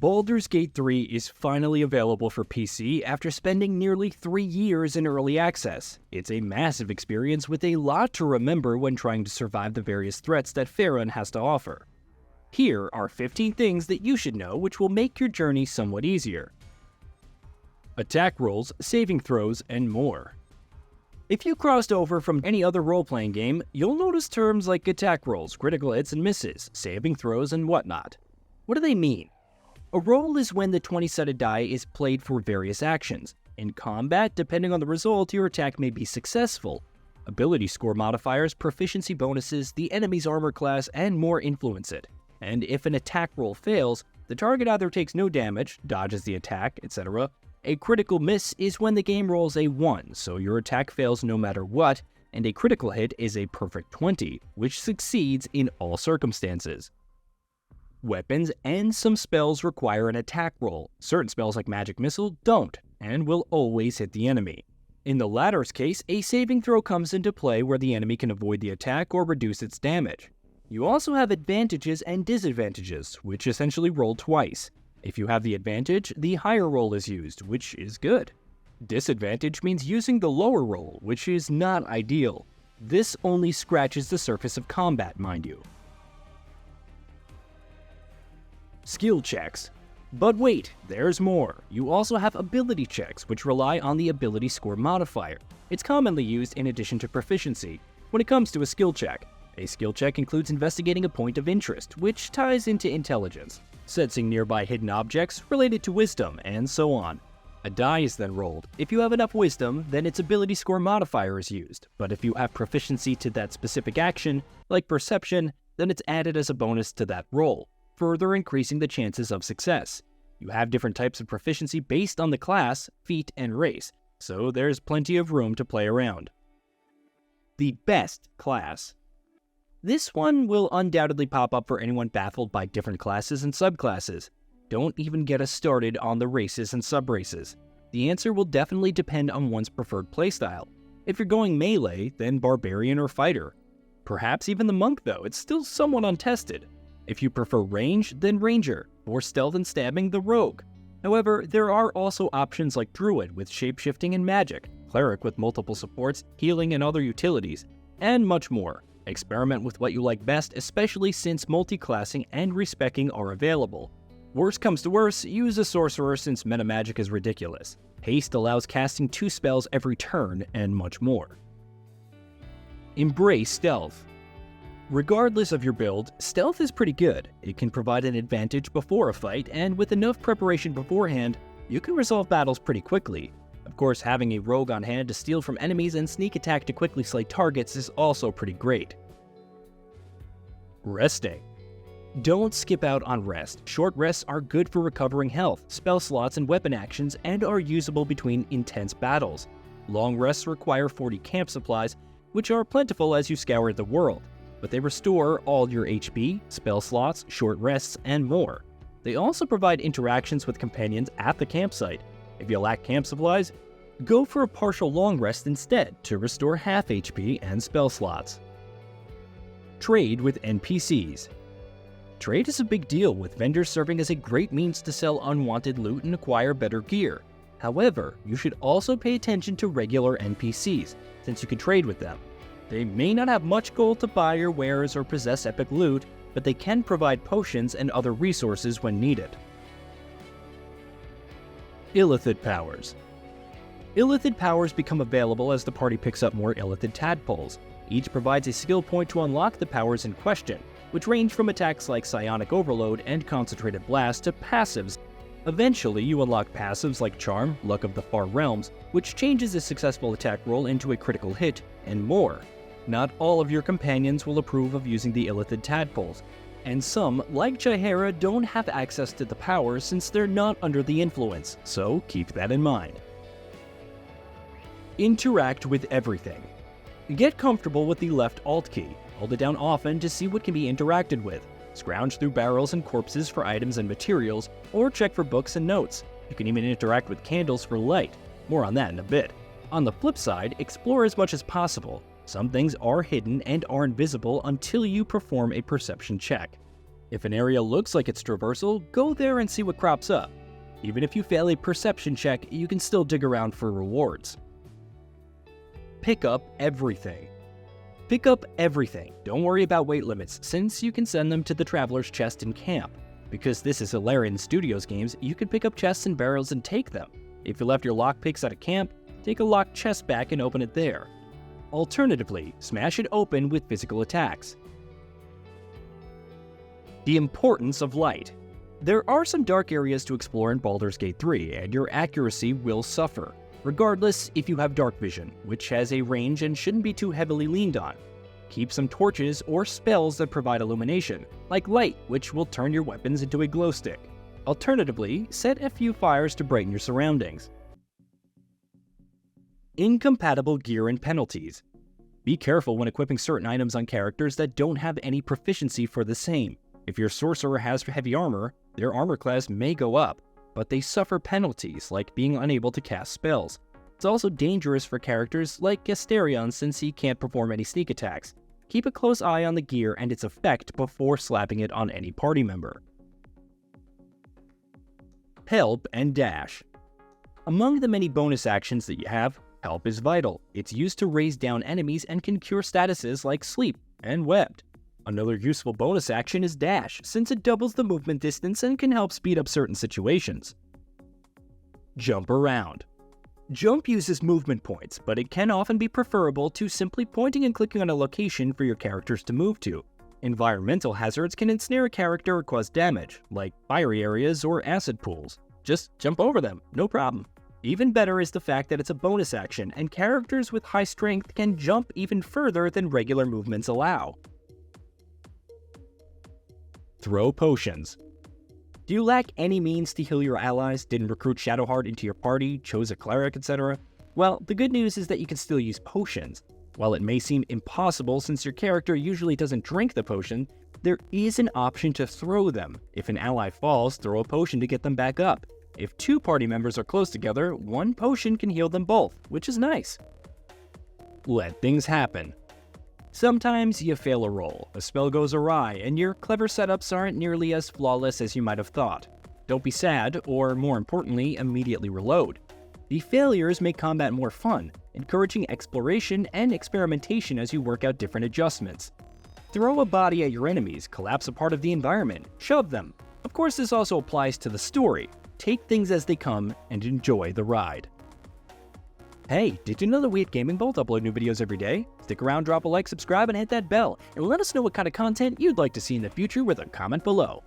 Baldur's Gate 3 is finally available for PC after spending nearly 3 years in early access. It's a massive experience with a lot to remember when trying to survive the various threats that Faerûn has to offer. Here are 15 things that you should know which will make your journey somewhat easier. Attack rolls, saving throws, and more. If you crossed over from any other role-playing game, you'll notice terms like attack rolls, critical hits and misses, saving throws, and whatnot. What do they mean? A roll is when the 20-sided die is played for various actions. In combat, depending on the result, your attack may be successful. Ability score modifiers, proficiency bonuses, the enemy's armor class, and more influence it. And if an attack roll fails, the target either takes no damage, dodges the attack, etc. A critical miss is when the game rolls a 1, so your attack fails no matter what, and a critical hit is a perfect 20, which succeeds in all circumstances. Weapons and some spells require an attack roll. Certain spells like Magic Missile don't, and will always hit the enemy. In the latter's case, a saving throw comes into play where the enemy can avoid the attack or reduce its damage. You also have advantages and disadvantages, which essentially roll twice. If you have the advantage, the higher roll is used, which is good. Disadvantage means using the lower roll, which is not ideal. This only scratches the surface of combat, mind you. Skill checks. But wait, there's more. You also have ability checks, which rely on the ability score modifier. It's commonly used in addition to proficiency. When it comes to a skill check includes investigating a point of interest, which ties into intelligence, sensing nearby hidden objects related to wisdom, and so on. A die is then rolled. If you have enough wisdom, then its ability score modifier is used, but if you have proficiency to that specific action, like perception, then it's added as a bonus to that roll, further increasing the chances of success. You have different types of proficiency based on the class, feat, and race, so there's plenty of room to play around. The best class. This one will undoubtedly pop up for anyone baffled by different classes and subclasses. Don't even get us started on the races and subraces. The answer will definitely depend on one's preferred playstyle. If you're going melee, then barbarian or fighter. Perhaps even the monk though, it's still somewhat untested. If you prefer range, then ranger, or stealth and stabbing, the rogue. However, there are also options like druid with shapeshifting and magic, cleric with multiple supports, healing and other utilities, and much more. Experiment with what you like best, especially since multi-classing and respecking are available. Worst comes to worst, use a sorcerer since metamagic is ridiculous. Haste allows casting 2 spells every turn, and much more. Embrace stealth. Regardless of your build, stealth is pretty good. It can provide an advantage before a fight, and with enough preparation beforehand, you can resolve battles pretty quickly. Of course, having a rogue on hand to steal from enemies and sneak attack to quickly slay targets is also pretty great. Resting. Don't skip out on rest. Short rests are good for recovering health, spell slots, and weapon actions, and are usable between intense battles. Long rests require 40 camp supplies, which are plentiful as you scour the world, but they restore all your HP, spell slots, short rests, and more. They also provide interactions with companions at the campsite. If you lack camp supplies, go for a partial long rest instead to restore half HP and spell slots. Trade with NPCs. Trade is a big deal, with vendors serving as a great means to sell unwanted loot and acquire better gear. However, you should also pay attention to regular NPCs, since you can trade with them. They may not have much gold to buy your wares or possess epic loot, but they can provide potions and other resources when needed. ILLITHID powers. ILLITHID powers become available as the party picks up more ILLITHID tadpoles. Each provides a skill point to unlock the powers in question, which range from attacks like Psionic Overload and Concentrated Blast to passives. Eventually, you unlock passives like Charm, Luck of the Far Realms, which changes a successful attack roll into a critical hit, and more. Not all of your companions will approve of using the ILLITHID tadpoles, and some, like Chihera, don't have access to the power since they're not under the influence, so keep that in mind. Interact with everything. Get comfortable with the left Alt key. Hold it down often to see what can be interacted with. Scrounge through barrels and corpses for items and materials, or check for books and notes. You can even interact with candles for light. More on that in a bit. On the flip side, explore as much as possible. Some things are hidden and are invisible until you perform a perception check. If an area looks like it's traversal, go there and see what crops up. Even if you fail a perception check, you can still dig around for rewards. Pick up everything. Pick up everything. Don't worry about weight limits, since you can send them to the traveler's chest in camp. Because this is Hilarion Studios games, you can pick up chests and barrels and take them. If you left your lockpicks at a camp, take a locked chest back and open it there. Alternatively, smash it open with physical attacks. The importance of light. There are some dark areas to explore in Baldur's Gate 3, and your accuracy will suffer, regardless if you have dark vision, which has a range and shouldn't be too heavily leaned on. Keep some torches or spells that provide illumination, like light, which will turn your weapons into a glow stick. Alternatively, set a few fires to brighten your surroundings. Incompatible gear and penalties. Be careful when equipping certain items on characters that don't have any proficiency for the same. If your sorcerer has heavy armor, their armor class may go up, but they suffer penalties like being unable to cast spells. It's also dangerous for characters like Gasterion since he can't perform any sneak attacks. Keep a close eye on the gear and its effect before slapping it on any party member. Help and Dash. Among the many bonus actions that you have, Help is vital. It's used to raise down enemies and can cure statuses like Sleep and Webbed. Another useful bonus action is Dash, since it doubles the movement distance and can help speed up certain situations. Jump around. Jump uses movement points, but it can often be preferable to simply pointing and clicking on a location for your characters to move to. Environmental hazards can ensnare a character or cause damage, like fiery areas or acid pools. Just jump over them, no problem. Even better is the fact that it's a bonus action, and characters with high strength can jump even further than regular movements allow. Throw potions. Do you lack any means to heal your allies, didn't recruit Shadowheart into your party, chose a cleric, etc.? Well, the good news is that you can still use potions. While it may seem impossible since your character usually doesn't drink the potion, there is an option to throw them. If an ally falls, throw a potion to get them back up. If two party members are close together, one potion can heal them both, which is nice. Let things happen. Sometimes you fail a roll, a spell goes awry, and your clever setups aren't nearly as flawless as you might have thought. Don't be sad, or more importantly, immediately reload. The failures make combat more fun, encouraging exploration and experimentation as you work out different adjustments. Throw a body at your enemies, collapse a part of the environment, shove them. Of course, this also applies to the story. Take things as they come and enjoy the ride. Hey, did you know that we at Gaming Bolt upload new videos every day? Stick around, drop a like, subscribe, and hit that bell, and let us know what kind of content you'd like to see in the future with a comment below.